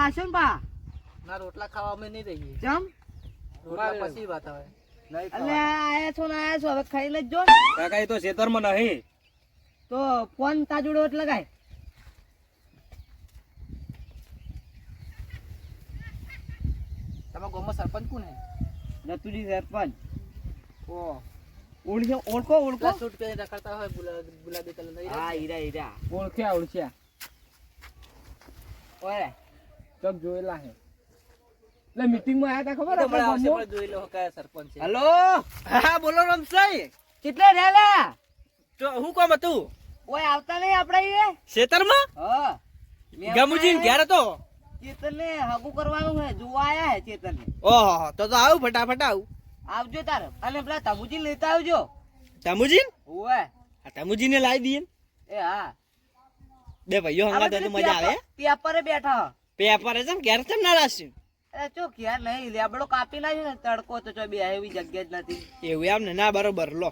લાશો ને બા ના રોટલા ખાવા અમે નહીં રહીએ. ચમ રોટલા પછી વાત આવે. એટલે આયા છો ને આયા છો હવે ખાઈને જ જો કાકા એ તો ખેતરમાં નહીં તો ફોન તાજુડો એટલે લગાય. તમારા ગામમાં સરપંચ કોણ હે? નતુજી સરપંચ ઓ ઓળખો ઓળખો સૂટ પહેરીને રખડતા હોય ગુલાબી કલર નહીં? હા હીરા હીરા ઓળખ્યા ઓય ચક જોયેલા હે એટલે મીટિંગ માં આયા તા ખબર તો મળે આવશે, આપણે પણ જોઈ લો કયા સરપંચ છે. હેલો હા બોલો રમસાઈ. કેટલે રેલા તો હું કોમ હતું? ઓય આવતા નહીં આપણે એ ખેતરમાં હા ગમુજીન ઘેર હતો. ચેતનને હગું કરવાનું છે જોવા આયા હે ચેતનને. ઓહો તો આવું ફટાફટ આવું. આવજો તાર અને પેલા તમુજી લેતા આવજો. તમુજીન? ઓય આ તમુજીને લાવી દઈએ. એ હા બે ભાઈઓ હંગાત હોય તો મજા આવે. પેપરે બેઠા પેપર છે ઘેર કેમ ના રાખ્યું? એ ચો ક્યાં નહીં લેબડો કાપી નાખ્યો ને તડકો તો ચો બે એવી જગ્યા જ નથી. એવું એમ ને? ના બરોબર લો.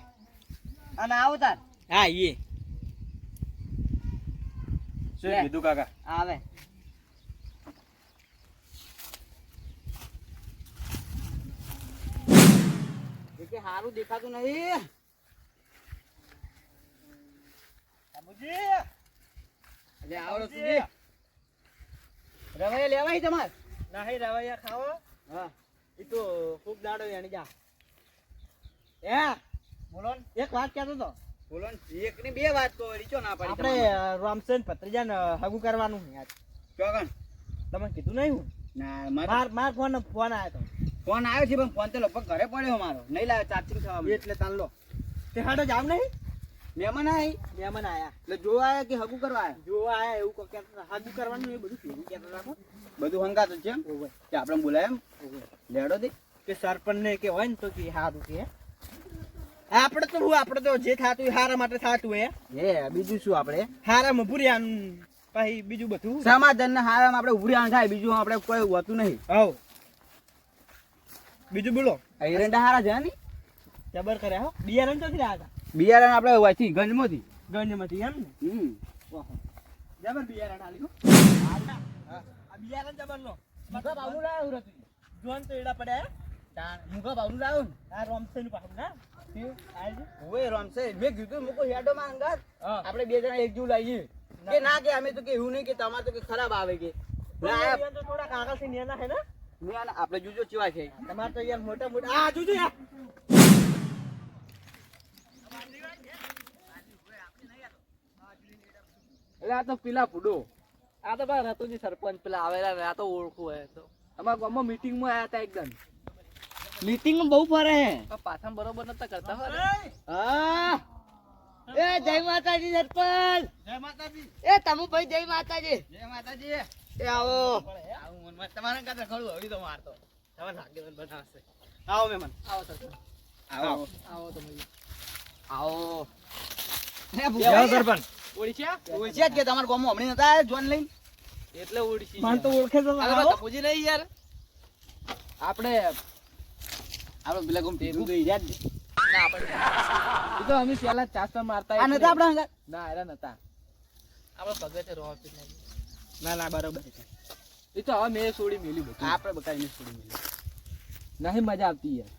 અને આવો તાર હા એ શું કીધું કાકા આવે કે હારું દેખાતું નહીં. અરે આવડો સુધી રવાય લેવાય તમાર નહીં રવૈયા ખાવો હા એ તો ખૂબ દાડો એની જા. એ બોલો ને. એક વાત કહેતો તો બોલો ને એક ની બે વાત તો રીચો ના પાડી આપણે રામસેન ભત્રીજાન હગું કરવાનું છે આજ. ચોગન તમે કીધું નહીં હું? ના માર ફોન આવ્યો તો ફોન આવ્યો છે પણ ફોન તો લગભગ ઘરે પડ્યો મારો નહીં લાવે ચાર્જિંગ થવા એટલે તાન લો. તે હાડો જાવ નહીં? મહેમાન આવી મહેમાન આયા એટલે જોવા આવ્યા કે હગું કરવા આવ્યા જોવા આયા એવું કહો કહેતા હગું કરવાનું એ બધું ભેગું કહેતા રાખો. બધું હંગાતું છે એમ કે આપણે બોલાય એમ લેડો દે કે સરપંચ ને કે હોય ને તો કે સારું કે આપણે તો હું આપણે તો જે થાતું એ હારા માટે થાતું હે. હે બીજું શું આપણે હારામાં ભૂર્યા પછી બીજું બધું સમાધાન ને હારામાં આપણે ઉભરી થાય બીજું આપણે કોઈ હોતું નહીં. હવ બીજું બોલો. એરંડા હારા છે ને જબર કર્યા હો. બિયારણ તો રહ્યા હતા બિયારણ આપણે વાંચી ગંજમાંથી ગંજમાંથી એમ ને? ઓહો જબર બિયારણ આલી હો. આ બિયારણ જબર નો મુગા બાવનું લાવ્યો હતું જોન તો એડા પડ્યા તાણ મુગા બાવનું લાવ્યો ને આ રોમસેન પાછું ના ઓય રામસે મેં કીધું મુકો હેડો માં અંગાત હા. આપણે બે જણા એક જેવું લાવીએ કે ના કે અમે તો કે એવું નહીં કે તમારે તો કે ખરાબ આવે કે તો થોડા કાગળ થી નેના હે ને આપણે જોજો ચેવા છે તમારે તો યાર મોટા મોટા આ જોજો યાર એટલે આ તો પેલા ફૂડો આ તો ભાઈ રતુજી સરપંચ પેલા આવેલા ને આ તો ઓળખું હોય તો અમારા ગામમાં મીટિંગ માં આયા હતા એકદમ મીટિંગ બહુ ફરે હે પાછા બરોબર નતા કરતા હોય. હા એ જય માતાજી સરપંચ જય માતાજી. એ તમુ ભાઈ જય માતાજી જય માતાજી. એ આવો તમારે કાતા ખડું હવે તો મારતો તમારે ભાગ્યવાન બનાવશે. આવો મહેમાન આવો સરપંચ આવો આવો તમે આવો જાઓ સરપંચ. ઓળખ્યા? ઓળખ્યા જ કે તમારા ગામમાં હમણાં નતા આયા જોન લઈને એટલે ઓળખી મને તો ઓળખે તો પૂછી નહીં યાર. આપણે પેલા ગામ ભેગું ગઈ રહ્યા જ ને ના આપણે એ તો અમે પેલા ચાસ્તા મારતા આ નતા આપણા હંગાત ના એરા નતા આપણે ભગત રો ઓફિસ ના ના બરોબર છે એ તો હવે મેં છોડી મેલી બધું આપણે બકાઈને છોડી મેલી નહીં મજા આવતી યાર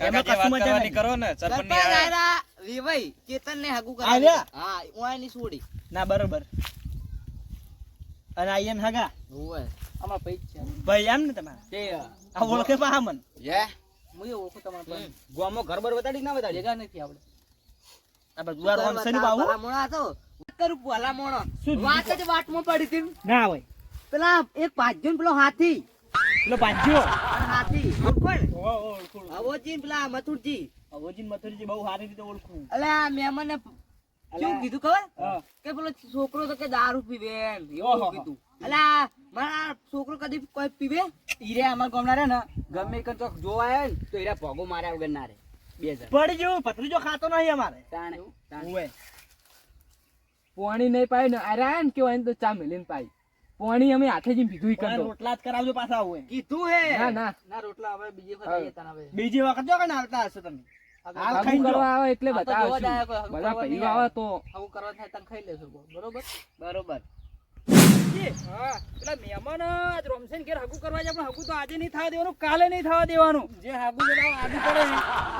એમાં કશું મજા નહીં. કરો ને સરપંચ આયરા વિવાઈ ચેતન ને હગુ કરાવી આલ્યા? હા ઓય ની છોડી ના બરોબર. અને આયન હગા ઓય અમાર પૈ છે ભાઈ એમ ને તમારે તે આ ઓળખે પા મન હે હું એ ઓળખું તમારે પણ ગામમાં ઘર બર બતાડી ના બતાડી ભેગા નથી આપણે આ બધું આ રોમસેની બાબુ ભલામણો હતો વાત કરું ભલામણો શું વાત જ વાટમાં પડી હતી ના હોય પેલા એક પાજ્જો ને પેલો હાથી પેલો પાંચ્યો અને હાથી ઓળખો ને ઓળખું અવોજી ને પેલા મથુરજી અવોજીન મથુરજી બહુ સારી રીતે ઓળખું. અલે આ મહેમાન ને શું કીધું ખબર હા. કે પેલો છોકરો તો કે દારૂ પીવે એમ ઓહો. એવું કીધું અલા મારા છોકરો કદી કોઈ પીવે ઈરે અમાર ગામના રે ને ગમે કે ચોક જોવા આવ્યો ને તો ઈરે ભોગો માર્યા વગર ના રે બે જણ પડી ગયું ભત્રીજો ખાતો નહીં અમારે તાણે ઓવે પાણી નહીં પાય ને અરે આયા ને કેવાય ને તો ચા મેલીને પાય પાણી અમે હાથે જઈને પીધું પણ કરતો રોટલા જ કરાવજો પાછા આવું કીધું હે ના ના ના રોટલા હવે બીજી વખત આવીએ તાણ હવે બીજી વખત જો કને આવતા હશો તમે હાલ હગું ખાઈને કરવા જાઓ. આવે એટલે આ તો જોવા જ આયા કોઈ બતાવશું હગું બધા કરવા નહીં ભાઈઓ આવે તો આવું કરવા થાય તને ખાઈ લેશું બરોબર બરોબર એ ભમરજી પેલા મહેમાન આજ રોમસેન ઘેર હગું કરવા જાય, પણ હગું તો આજે નહીં થવા દેવાનું, કાલે નહીં થવા દેવાનું. જે હાગુ જણાવો આદુ પડે ને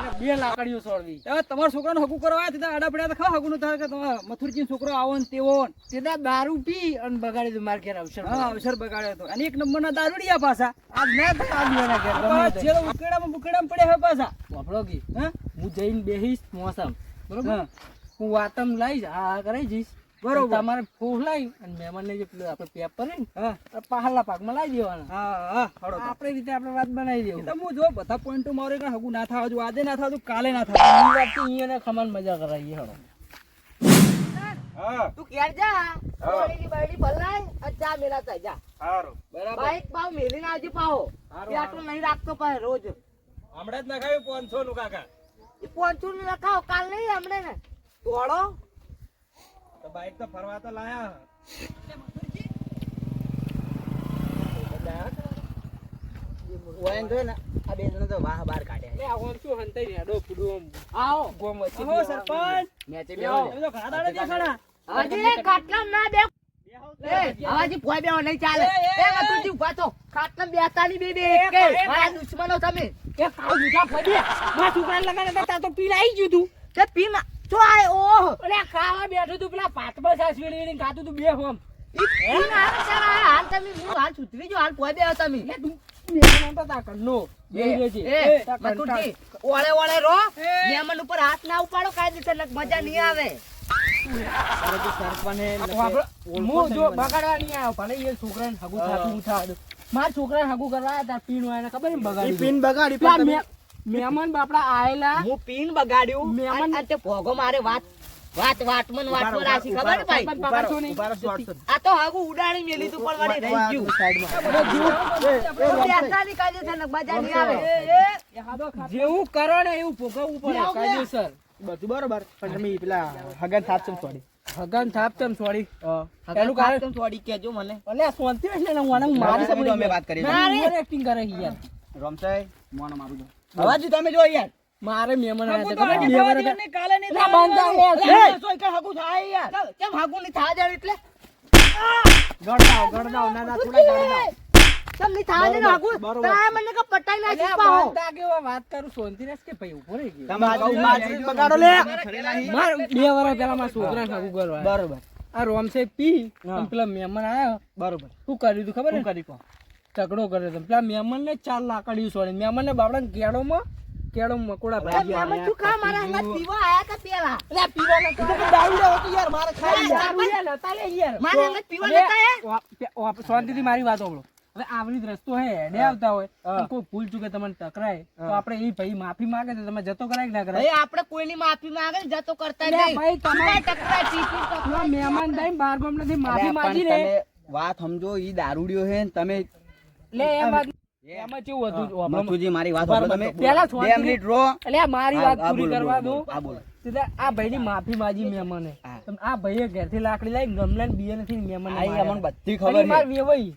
એટલે બે લાકડીઓ છોડવી. હવે તમારા છોકરાને હગું કરવા આવ્યા હતા, આડા પડ્યા તો ખાવ હગું નું થાય કે તમારા મથુરજી છોકરો આવો ને તેવો ને. તે દારૂ પી અને બગાડી દઉં મારે ઘેર અવસર. હા, અવસર બગાડ્યો હતો. અને એક નંબરના દારૂડિયા પાછા. આજ ના થાય આદુ એના ઘેર ગમે તે. જેલો ઉકેડામાં બુકેડામાં પડ્યા હોય પાછા. વાપરો કી હા હું જઈને બેહીશ મોસમ બરોબર, હા. હું વાતમ લઈશ આ કરાઈ જઈશ બરોબર. તમારે ફૂસ લાવી અને મહેમાનને જે પેલું આપણે પેપર ને હા પહાડલા પાકમાં લાવી દેવાના. હા હળો તો. આપણે રીતે આપણે વાત બનાવી દેવું. તો હું જો બધા પોઈન્ટો મારે કે હગું ના થવા જો, આજે ના થવા દઉં, કાલે ના થવા ઈ વાત તો ઈયોને ખમાન મજા કરાવીએ હળો. હા તું ક્યારે જા ઓળીની બાયડી ભલાય અને ચા મેલા થાય જા સારું બરાબર. બાઈક પાવ મેલીને આવજે પાવો હારું, આટલું નહીં રાખતો પાય રોજ હમણાં જ નખાવ્યું 500 નું કાકા. એ પોંચું ને લખાવ કાલ નહીં હમણે ને દોડો તો બાઈક તો ફરવા તો લાયા. ઓયન જોઈ ને આ બે જણા તો વાહ બાર કાઢ્યા. લે આમ શું હંતાઈ રેડો ફૂડું આમ આવો ગોમ વચ્ચે ઓહો સરપંચ મેચે તમે તો ઘણા દાડા દેખાડા. હજી ખાટલામ ના બે હવાજી ભોય બેવા નહીં ચાલે એ મતુજી ઉભા તો ખાટલામ બેતાની બે બે એક કે મારા દુશ્મનો તમે એ કાવ મીઠા ફોડી મારા છોકરાને લગાડે તા તો પીને આવી ગયું તું. તે પીના તો આય ઓહ અરે ખાવા બેઠું તું પેલા પાતમાં સાસવી લઈને ખાતું તું બે હોમ. પીના હાલ તમે હું હાલ સુધરી જો હાલ ભોય બેવા તમે લે તું મેં તો તા કરનો જોઈ લેજે. એ મતુજી ઓળે ઓળે રો મહેમાન ઉપર હાથ ના ઉપાડો કાયદેસર નક મજા નહીં આવે હું જો બગાડવા નહીં આવ્યો ભલે એ છોકરાને હગું થાતું હું થવા દઉં. મારા છોકરાને હગું કરવા આવ્યા તા પીણ વાળાને ખબર ને બગાડી પીન બગાડી પેલા પણ તમે- મહેમાન બાપડા આયેલા હું પીન બગાડ્યું મહેમાન- અને તે ભોગો મારે વાતમાં રાશી ખબર ને ભાઈ પકડશો નહીં. ઉભા રહો, શોર્ટ આ તો હાગું ઉડાડી મેલી તું પણ વળી રહી ગયું બેસાની કાયદેસર નક મજા નહીં આવે જેવું કરો ને એવું ભોગવવું પડે કાયદેસર. બધું બરોબર પણ તમે પેલા હગન થાપ છે થોડી હગાન થાપ ચમ છોડી પેલું કારણ થોડી કેજો મને અલ્યા શાંતિ હોય ને હું આને મારી તમે તો અમે વાત કરી. એક્ટિંગ કરે છે યાર. રોમસાઈ મોનો મારું જો. અવાજ તમે જો યાર મારે મહેમાન હગું તો આવ્યા આજે હતા. થવા દેવાનું નહીં, કાલે નહીં ના, થવા બંધ દેવાનું. આવે. એ સોય કઈ હગું થાય યાર કેમ હાગું ની થા જાણ એટલે ગળદાવ ના ના થોડા ગળદાવ કેમ ની થા જાણ હાગું બરોબર. તાય મને કે પટાઈ નાખી અલ્યા પાહો બંધ આ કેવા વાત કરું શાંતિ ને કે ભાઈ ઉભો રહી ગયો. બાજરી બગાડો લે માર 2 વર્ષ પહેલા મારા છોકરાને હગું કરવા આવ્યા. બરોબર આ રોમસે પી હા. અને પેલા મહેમાન આયા બરોબર શું કર્યું તું ખબર શું ને કરી કહો ઝઘડો કર્યો તો પેલા મહેમાન ને 4 લાકડીઓ છોડી મહેમાન ને બાપડા કેળો મકોડા ભાજી મેમન તું ખા મારા હંગાત પીવા આયા કા પેલા અલ્યા પીવાના તો દારૂ લેવો તો યાર મારે ખાઈ દારૂ લે નતા લે યાર. મારા હંગાત પીવા હવે નતા આયા શાંતિથી મારી વાત સાંભળો. હવે આવરી રસ્તો હે હેડે આવતા હોય અને કોઈ ભૂલ ચૂકે તમને ટકરાય તો આપણે એ ભાઈ માફી માંગે તો તમે જતો કરાય કે ના કરાય? ભાઈ આપણે કોઈની માફી માંગે ને જતો કરતા અલ્યા નહીં ભાઈ તમારે ટકરાય ટીપી પેલા મહેમાન થાય બાર ગામમાંથી માફી માંગી ને વાત સમજો, ઈ દારૂડિયો હે ને તમે લે એમ વાત એમાં કેવું હતું મથુજી મારી વાત સાંભળો તમે. પેલા 2 મિનિટ રો. અલ્યા મારી વાત આ પૂરી બોલો, કરવા બોલો, દો. આ બોલો. સીધા આ ભાઈની માફી માંગી મહેમાને. હા. તમે આ ભાઈએ ઘેરથી લાકડી લાવી ગમલા ને બિયા નથી મહેમાનને આ ઈ માર્યા. અમને બધી અને ખબર માર હે. વેવાઈ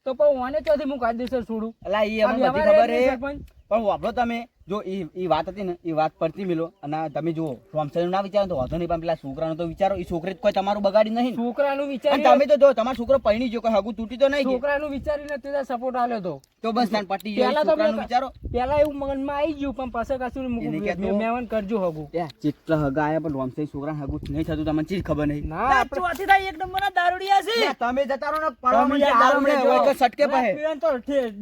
તો પણ ઓને ચોથી હું કાયદેસર છોડું. અલા ઈ આ અમને બધી વ્યવહાર ખબર એ હે. સરપંચ. પણ વાપરો તમે જો ઈ વાત હતી ને ઈ વાત પરથી મિલો અને તમે જુઓ રોમસાઈનું ના વિચારો તો વાંધો નહીં, પણ પેલા છોકરાનો તો વિચારો. ઈ છોકરી કોઈ તમારું બગાડી નહીં ને. છોકરાનું અને વિચારી તમે તો જો તમારો છોકરો પૈણી ગયો, કોઈ હગું તૂટી તો નહીં ગયું. છોકરાનું વિચારીને તે સપોર્ટ આલ્યો તો તો બસ તાન પટી ગયો. પેલા ઈ તો છોકરાનું મેં- વિચારો. પેલા એવું મનમાં આવી ગયું પણ પાછળ કશું એને કહેતો- મહેમાન કરજો હગું. ત્યાં જેટલા હગા આયા પણ રોમસાઈ છોકરાને હગું નહીં થતું તમને ચીજ ખબર નહીં. ના આપણે તમે જતા રહો ને પડવા માંડ્યા દારૂ મળે, હવે તો સટકે પાહે.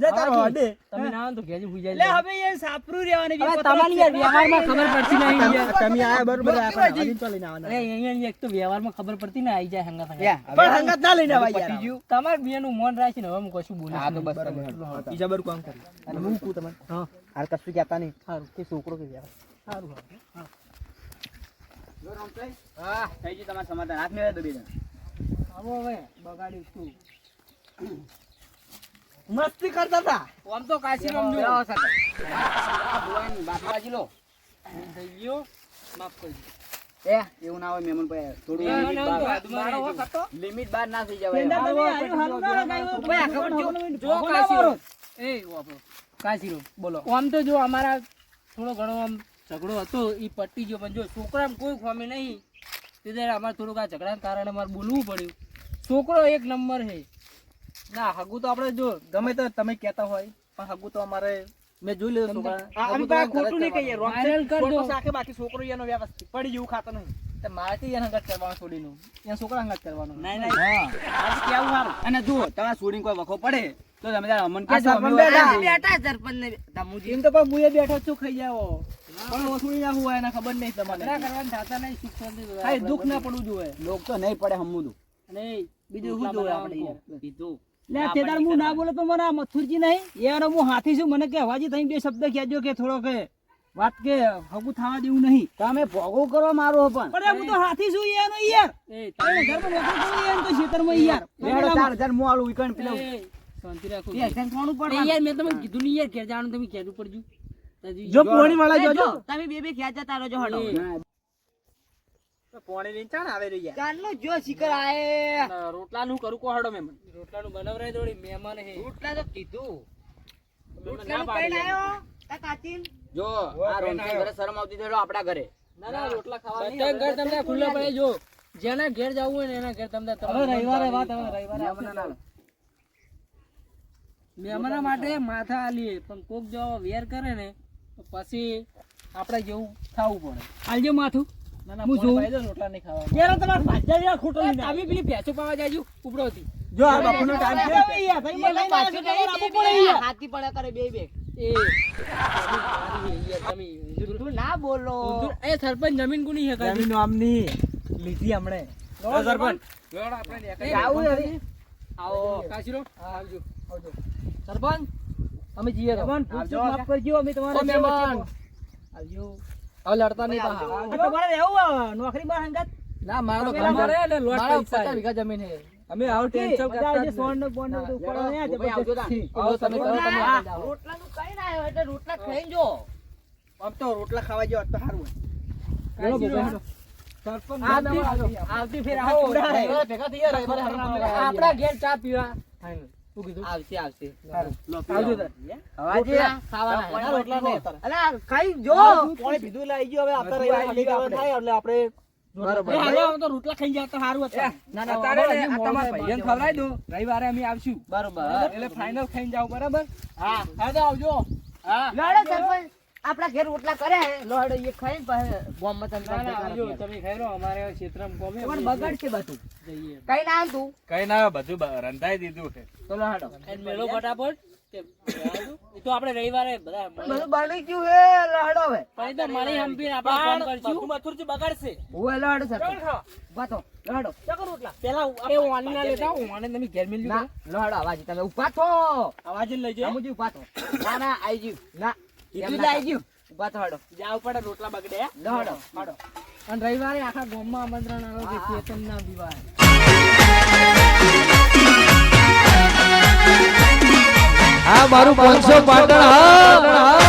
જતા રહો હડે. તમે ના આવો તો ઘેર ભૂઈ જાય. હવે તમારી યાર વ્યવહારમાં ખબર પડતી નહીં યાર. તમે આયા બરોબર આપણે હજી તો લઈને આવવાના અરે અહીંયા એક તો વ્યવહારમાં ખબર પડતી ને આવી જાય હંગાત હંગાત. ત્યાં, પણ હવે હંગાત ના લઈને આવા પતી યાર ગયું. તમારે બેનું મન રાખીને હવે હું કશું બોલું હા તો બસ બરોબર. તમે. બીજા બરું કામ કરી અને હું કહું તમને હા હાલ કશું કહેતા નહીં સારું કે છોકરો કે યાર સારું હા. જો રોમસાઈ, હા થઈ ગયું તમારું સમાધાન. હાથ મેળવી દો બે જણ. હવે બગાડ્યું તું. મસ્તી કરતા હતા આમ તો કાશીરામ જો જાઓ સાથે. આ ભુવાને બાપરાજી લો. થઈ ગયો માફ કરજો. એવું ના હોય મહેમાન ભાઈ. થોડું ના, limit ના, બહાર- ના, મારો હક હતો. limit બહાર ના થઈ જવાય. જો કાશીરામ. એ વાપરો. કાશીરામ બોલો. આમ તો જો અમારા થોડો ઘણો આમ ઝઘડો હતો એ પટી ગયો પણ જો છોકરામાં કોઈ ખોમી નહીં તે અમારે થોડુંક આ ઝઘડાના કારણે મારે બોલવું પડ્યું. છોકરો એક નંબર હે. ના હગું તો આપણે જો ગમે તો તમે કહેતા હોય પણ હગું તો અમારે મેં જોઈ લીધું છોકરા. હગું તો ખોટું નહીં કહીએ. Viral કર દો. રાખે બાકી છોકરો એનો વ્યવસ્થિત પડી જેવું ખાતો નહીં. તો મારે તો એને હંગાત કરવાનું છોડીનું. એને છોકરા હંગાત કરવાનું. નહીં આજ કેવું સારું. અને જુઓ તમારા છોડીને કોઈ વખો પડે તો તમે તારા અમન આ કહેજો, અમે સરપંચ બેઠા. ઓળખીએ. બેટા સરપંચ ને તમુજી એમ તો પણ મુએ બેઠો છું ખાઈ જાઓ પણ વસૂલી નાખવું હોય એને ખબર નહીં તમને. ઝઘડા કરવાના થાતા નહીં, સુખ શાંતિ ખાલી દુઃખ ના પડવું જોઈએ. લોક તો નહીં પડે હમુદું. અને બીજું શું જોવે આપણે યાર? કીધું લે તેદાર હું ના બોલે તો મને આ મથુરજી નહીં યાર હું હાથી છું મને કે હવાજી થઈ બે શબ્દ કહેજો કે થોડો કે વાત કે હગું થવા દેવું નહીં. તમે ભોગો કરવા મારો પણ પણ હું તો હાથી છું યાર યાર એ ઘરમાં નોકરી કરું યાર તો ખેતરમાં યાર લેડો 4000 મુ આલું ઈકણ પેલું શાંતિ રાખો. પેશન થોડું એ પડવાનું. યાર મેં તમને કીધું નહીં યાર ઘેર જવાનું, તમે કહેવું પડજો. જો પોણી વાળા જોજો તમે બે ખેંચા તારો જો હડો પોણી લઈને ચાણ આવે રે યાર. ચાલો જો શિખર આયે રોટલાનું કરું કોહડો મેં રોટલાનું બનાવરાય દોડી મહેમાન હે. રોટલા તો કીધું ના રોટલાનું પાડી કઈ દે. લાયો તા કાચીન જો આ રોનકે ઘરે શરમ આવતી થયો આપડા ઘરે. ના ના રોટલા ખાવા બધા ઘર તમને ખુલ્લા પડે. જો જેના ઘેર જવું હોય ને એના ઘેર તમને હવે રવિવારે વાત હવે રવિવારે મહેમાનો માટે માથા આલીએ પણ કોક જો વેર કરે ને તો પછી આપણે જેવું ખાવું પડે. આલજો માથું ના ના હું હું જોઉં. રોટલા નહીં ખાવા. યાર તમાર ભાજ્યા યાર ખોટો નહીં તમે પેલી ભેંસો પાવા જાજો ઉપડો હતી. જો આ બાપુનો ટાઈમ છે યાર ભાઈ મને લઈને પાછું આવ્યા છો, નહીં, તમારે આપવું પડે યાર. હાથી પડે કરે બે બે એ તમે તું ના બોલો એ સરપંચ જમીન કોની છે કાજી? જમીન આમની લીધી હમણે સરપંચ આવું નથી. આવો કાશીરો આવજો આવજો સરપંચ અમે જીએ રહો. મહેમાન પૂછજો, આવજો. માફ કરજો અમે તમારા ઓ મહેમાન. આવજો. હવે લડતા નહીં પાછા. આ તમારે રહેવું નોકરી બાર હંગાત ના મારો તમે મારે ને લોટ મારા પૈસા 50 વીઘા જમીન છે. અમે આવું ટેન્શન કરતા જ સોન ને બોન ને બધું લેડો, ઉપાડો ને આ ભાઈ આવજો તા. જબરદસ્તી. આવો તમે કરો, તમે રોટલા- આગળ જાઓ. રોટલાનું કઈ ના આવ્યો એટલે રોટલા ખાઈને જો આમ તો રોટલા ખાવા જેવા તો સારું હોય. હેલો, કાશીરો. હેલો. સરપંચ આવતી ફેર આવો. રવિવારે ભેગા થઈએ, રવિવારે આપણા ઘેર ચા પીવા ફાઇનલ. શું કીધું? આવશે આવશે આવજો તાર. રોટલા ખાવાના ના, રોટલા નહીં અત્યારે. અલા ખાઈ જો પાણી પીધું લાવી ગયો હવે આપણે રવિવારે ખાલી ખાવાનું થાય એટલે આપણે એ હાલો, આમ તો રોટલા ખાઈને જાય તો સારું હતું. ના, ના, અત્યારે હજી ને આ મોડું તમારા થાય, ભાઈઓને બાર ખવડાવી દો. રવિવારે અમે આવશું. બરોબર એટલે ફાઇનલ ખાઈને જાવ, બરાબર? હા હા તો આવજો. હા લડો સરપંચ આપડા ઘેર રોટલા કરે લડો એ ખાઈને પછી બોમ્બ ના, ના, આવજો. તમે ખાઈ લો. અમારે ક્ષેત્રમાં કોમે પણ બગડ છે બધું જઈએ. કઈ ના તું કઈ ના બધું રંધાઈ દીધું છે. તો લડો અને મેળો ફટાફટ કે એ તો આપણે રવિવારે બધા મળે. બધું બની ગયું હે લડો હવે પણ એ તો મળી હંપીને આપણે કામ કરશું. મથુરજી બગાડશે. ઓય લડો સરપંચ બાતો લડો પેલા એ વાણી ના લેતા આવો. વાણી તમે ઘેર મેલી ના લડો આવાજી તમે ઉભા થો આવાજ લઈ જાય. સમજી ઉભા થો ના ના આઈ ગયું ના કીધું જ આઈ ગયું ઉભા થો હડો જાવ પડે રોટલા બગડે. લડો અને રવિવારે આખા ગામમાં આમંત્રણ આવે કે ચેતનના વિવાહ. આ મારું 500 પાટણ હા